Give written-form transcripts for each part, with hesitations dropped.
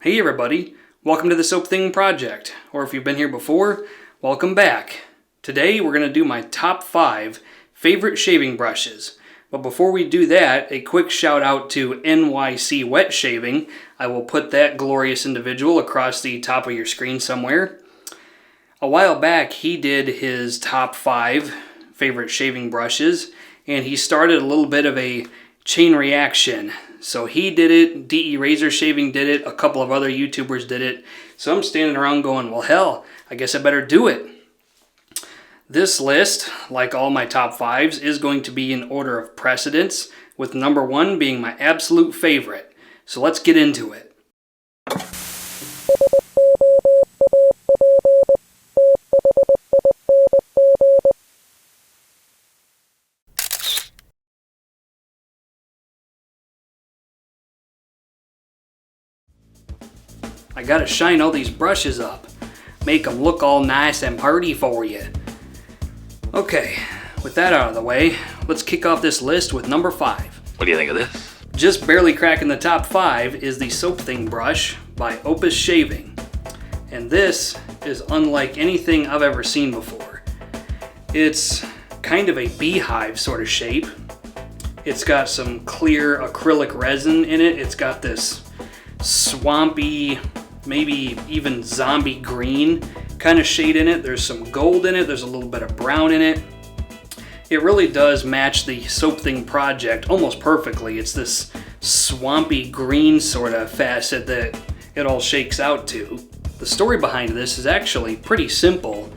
Hey everybody, welcome to the Soap Thing Project, or if you've been here before, welcome back. Today we're going to do my top 5 favorite shaving brushes. But before we do that, a quick shout out to NYC Wet Shaving. I will put that glorious individual across the top of your screen somewhere. A while back he did his top 5 favorite shaving brushes, and he started a little bit of a chain reaction. So he did it, DE Razor Shaving did it, a couple of other YouTubers did it. So I'm standing around going, well hell, I guess I better do it. This list, like all my top 5s, is going to be in order of precedence, with number 1 being my absolute favorite. So let's get into it. I gotta shine all these brushes up, make them look all nice and pretty for you. Okay, with that out of the way, let's kick off this list with number 5. What do you think of this? Just barely cracking the top 5 is the Soap Thing brush by Opus Shaving. And this is unlike anything I've ever seen before. It's kind of a beehive sort of shape. It's got some clear acrylic resin in it. It's got this swampy, maybe even zombie green kind of shade in it. There's some gold in it. There's a little bit of brown in it. It really does match the Soap Thing project almost perfectly. It's this swampy green sort of facet that it all shakes out to. The story behind this is actually pretty simple.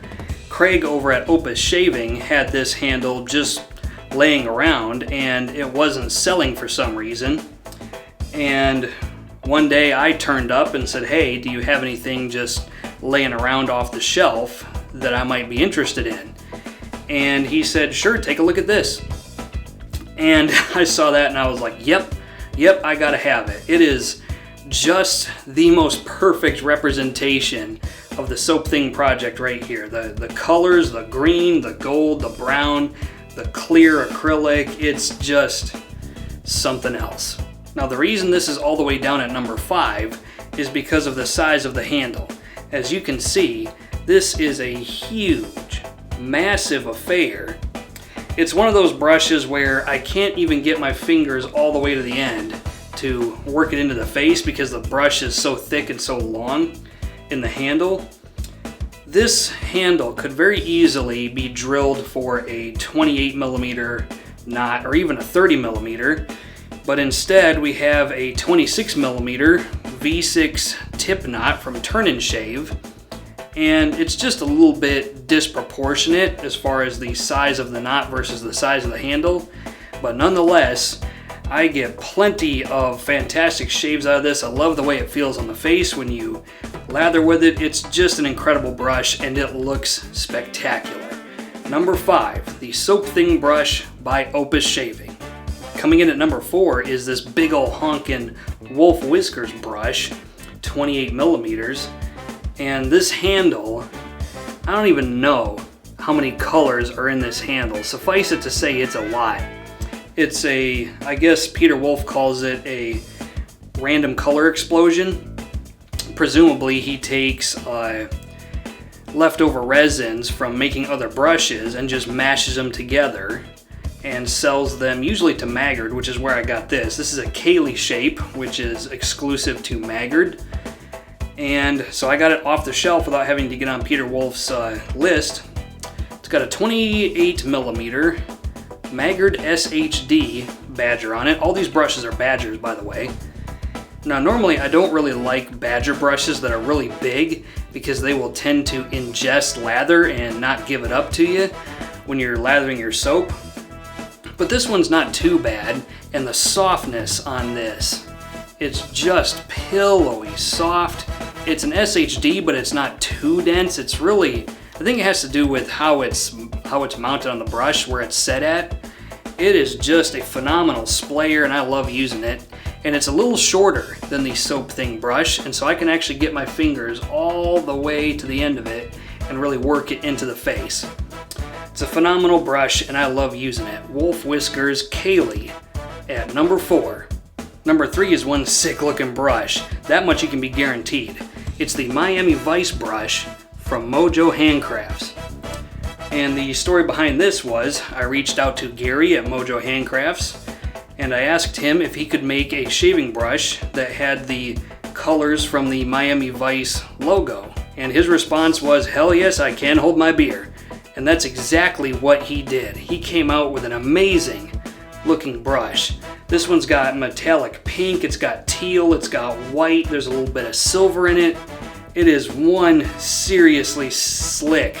Craig over at Opus Shaving had this handle just laying around and it wasn't selling for some reason. And one day I turned up and said, hey, do you have anything just laying around off the shelf that I might be interested in? And he said, sure, take a look at this. And I saw that and I was like, yep, I gotta have it. It is just the most perfect representation of the Soap Thing project right here. The colors, the green, the gold, the brown, the clear acrylic, it's just something else. Now the reason this is all the way down at number 5 is because of the size of the handle. As you can see, this is a huge, massive affair. It's one of those brushes where I can't even get my fingers all the way to the end to work it into the face because the brush is so thick and so long in the handle. This handle could very easily be drilled for a 28mm knot or even a 30mm. But instead we have a 26mm V6 tip knot from Turn & Shave, and it's just a little bit disproportionate as far as the size of the knot versus the size of the handle, but nonetheless I get plenty of fantastic shaves out of this. I love the way it feels on the face when you lather with it. It's just an incredible brush and it looks spectacular. Number 5, the Soap Thing brush by Opus Shaving. Coming in at number 4 is this big ol' honkin' Wolf Whiskers brush, 28mm, and this handle, I don't even know how many colors are in this handle. Suffice it to say it's a lot. It's I guess Peter Wolf calls it a random color explosion. Presumably he takes leftover resins from making other brushes and just mashes them together and sells them usually to Maggard, which is where I got this. This is a Kaylee shape, which is exclusive to Maggard. And so I got it off the shelf without having to get on Peter Wolf's list. It's got a 28mm Maggard SHD badger on it. All these brushes are badgers, by the way. Now normally I don't really like badger brushes that are really big because they will tend to ingest lather and not give it up to you when you're lathering your soap. But this one's not too bad, and the softness on this, it's just pillowy soft. It's an SHD, but it's not too dense. It's really, I think it has to do with how it's mounted on the brush, where it's set at. It is just a phenomenal splayer, and I love using it. And it's a little shorter than the Soap Thing brush, and so I can actually get my fingers all the way to the end of it and really work it into the face. It's a phenomenal brush and I love using it. Wolf Whiskers Kaylee at number 4. Number 3 is one sick looking brush. That much you can be guaranteed. It's the Miami Vice brush from Mojo Handcrafts. And the story behind this was, I reached out to Gary at Mojo Handcrafts and I asked him if he could make a shaving brush that had the colors from the Miami Vice logo. And his response was, hell yes, I can hold my beer. And that's exactly what he did. He came out with an amazing looking brush. This one's got metallic pink, it's got teal, it's got white, there's a little bit of silver in it. It is one seriously slick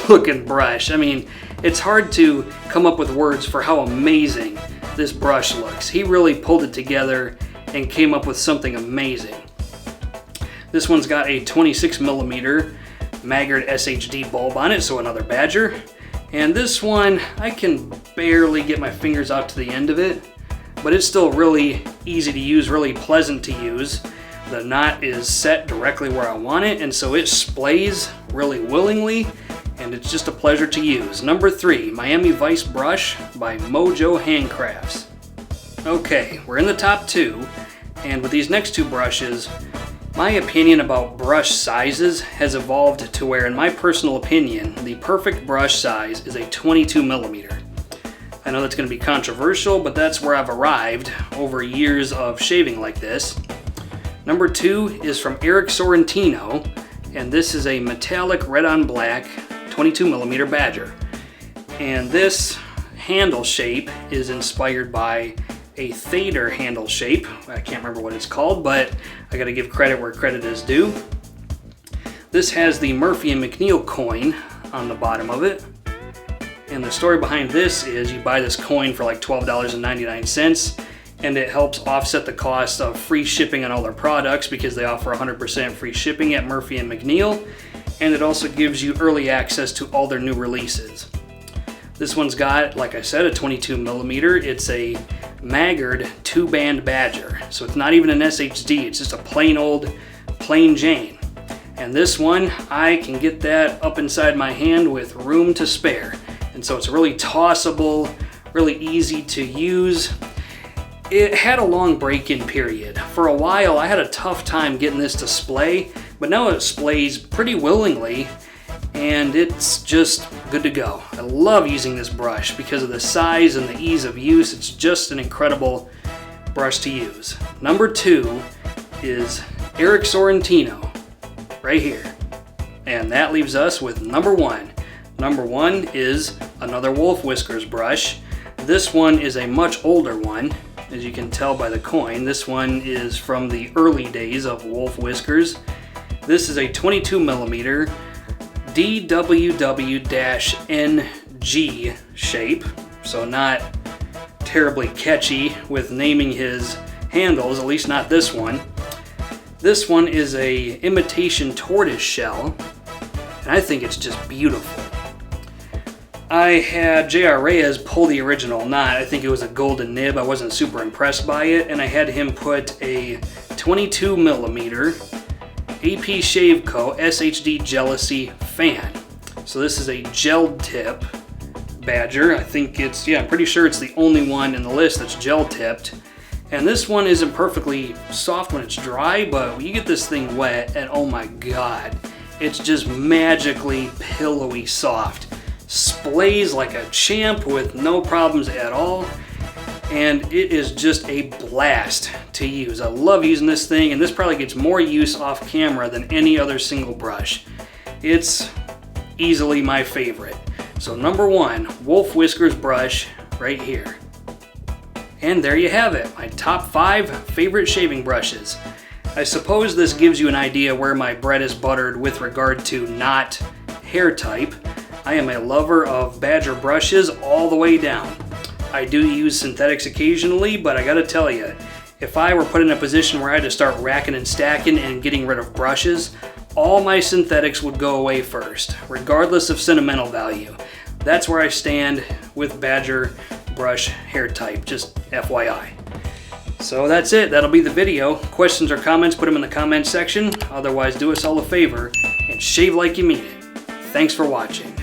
looking brush. I mean, it's hard to come up with words for how amazing this brush looks. He really pulled it together and came up with something amazing. This one's got a 26mm Maggard SHD bulb on it, so another Badger. And this one, I can barely get my fingers out to the end of it, but it's still really easy to use, really pleasant to use. The knot is set directly where I want it, and so it splays really willingly, and it's just a pleasure to use. Number 3, Miami Vice brush by Mojo Handcrafts. Okay, we're in the top 2, and with these next 2 brushes, my opinion about brush sizes has evolved to where, in my personal opinion, the perfect brush size is a 22mm. I know that's going to be controversial, but that's where I've arrived over years of shaving like this. Number 2 is from Sorrentino, and this is a metallic red on black 22mm Badger. And this handle shape is inspired by a Thader handle shape. I can't remember what it's called, but I gotta give credit where credit is due. This has the Murphy and McNeil coin on the bottom of it. And the story behind this is you buy this coin for like $12.99, and it helps offset the cost of free shipping on all their products because they offer 100% free shipping at Murphy and McNeil, and it also gives you early access to all their new releases. This one's got, like I said, a 22mm. It's a Maggard 2-band Badger. So it's not even an SHD, it's just a plain old, plain Jane. And this one, I can get that up inside my hand with room to spare. And so it's really tossable, really easy to use. It had a long break-in period. For a while, I had a tough time getting this to splay, but now it splays pretty willingly, and it's just good to go. I love using this brush because of the size and the ease of use. It's just an incredible brush to use. Number 2 is Sorrentino, right here. And that leaves us with number 1. Number 1 is another Wolf Whiskers brush. This one is a much older one, as you can tell by the coin. This one is from the early days of Wolf Whiskers. This is a 22mm DWW-NG shape, so not terribly catchy with naming his handles, at least not this one. This one is a imitation tortoise shell, and I think it's just beautiful. I had J.R. Reyes pull the original knot. I think it was a golden nib. I wasn't super impressed by it, and I had him put a 22mm APShaveCo SHD Gelousy fan. So this is a gel tip Badger. I think it's, I'm pretty sure it's the only one in the list that's gel tipped. And this one isn't perfectly soft when it's dry, but when you get this thing wet, and oh my god, it's just magically pillowy soft. Splays like a champ with no problems at all. And it is just a blast to use. I love using this thing, and this probably gets more use off camera than any other single brush. It's easily my favorite. So number 1, Wolf Whiskers brush right here. And there you have it, my top 5 favorite shaving brushes. I suppose this gives you an idea where my bread is buttered with regard to knot hair type. I am a lover of Badger brushes all the way down. I do use synthetics occasionally, but I gotta tell you, if I were put in a position where I had to start racking and stacking and getting rid of brushes, all my synthetics would go away first, regardless of sentimental value. That's where I stand with Badger brush hair type, just FYI. So that's it, that'll be the video. Questions or comments, put them in the comment section. Otherwise, do us all a favor and shave like you mean it. Thanks for watching.